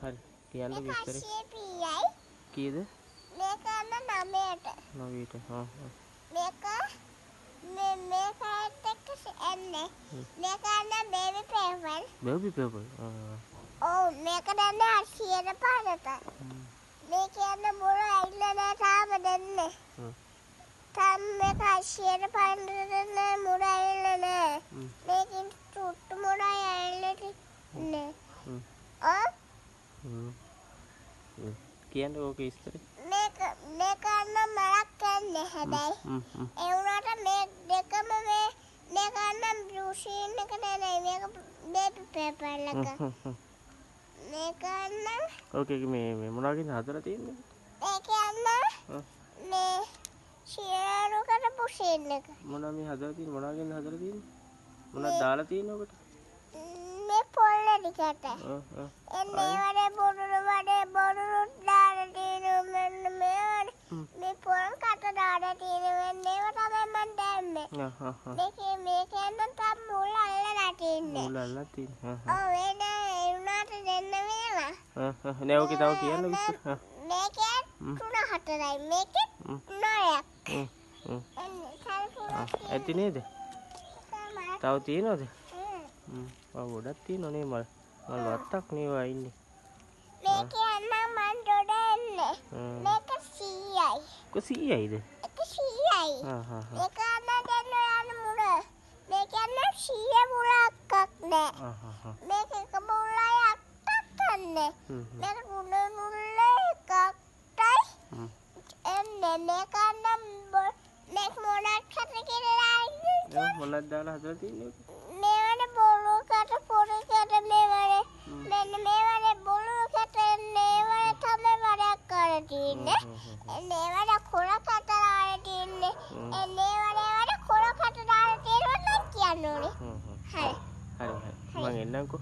හරි. කියන්න විස්තරේ. කශ්‍යපීයයි. කීයද? මේක අන්න 9ට. 9ට. මේක මේකත් එක්ක එන්නේ. මේක අන්න බේබි පේපර්. Baby paper. ඔව් මේක දැන් 80ට පාරට. මේක යන මුල ඇවිල්ලා නැහැ තාම දෙන්නේ. තාම මේක 80ට පාරට දෙන්නේ මුල ඇවිල්ලා නැහැ. මේකෙන් චුට්ටු මුල ඇවිල්ලා ඉන්නේ. කියන්න ඕක විස්තරේ. මේක අන්න මලක් යන්නේ හැබැයි. ඒ වුණාට මේ දෙකම මේක අන්න බ්ලූ ෂීන් එක නෙමෙයි මේක බේබි පේපර් එක. මේක අන්න ඕකේ මේ මොනවකින්ද හදලා තියෙන්නේ? ඒක අන්න මේ ෂීරු කරපු ෂීන් එක. මොනවද මේ හදලා තියෙන්නේ? මොනවකින්ද හදලා තියෙන්නේ? මොනවද දාලා තියෙන්නේ ඔකට? මේ පොල්ල ටිකට. එන්නේ වඩේ බොරුරු දාලා තියෙනවා මෙන්න මේ පොල් කට දාලා තියෙනවා මේව තමයි මම දැම්මේ. මේකේ නම් තම මුල අල්ලලා තියෙන්නේ. මුල අල්ලලා තියෙන්නේ. ඔව් ඒ උනාට දෙන්න මේවා. නෑ ඕකේ තව කියන්න විස්තර. මේකේ 3-4යි මේකේ 9ක්. ඇති නේද? තව තියෙනවද? ගොඩක් තියෙනවා නේ මල් වත්තක් නේ ඉන්නේ. මේකේ අන්න මන් දොඩ එන්නේ. මේක 100යි. කො 100යිද? ඒක 100යි. ඒක අන්න දෙන්න යන මුල. මේක අන්න 100 මුලක් නෑ. මේක එක මුලයි 8ක් ගන්න. මේක මුල එකක්ටයි. එන්නේ මේක අන්න මේක මොනක් හද කියලා ඉන්නේ. මොනක් දාලා හදලා තියෙන්නේ? මේවනේ බොළු කට පොඩි කට මේවනේ මෙන්න මේවනේ බොළු කට මේවනේ තමයි වැඩක් කරලා තියෙන්නේ. මේවනේ කොළ කට දාලා තියෙන්නේ. මේවනේ කොළ කට දාලා තියෙනවා නම් කියන්න ඕනේ. හරි. මම එන්නම්කෝ.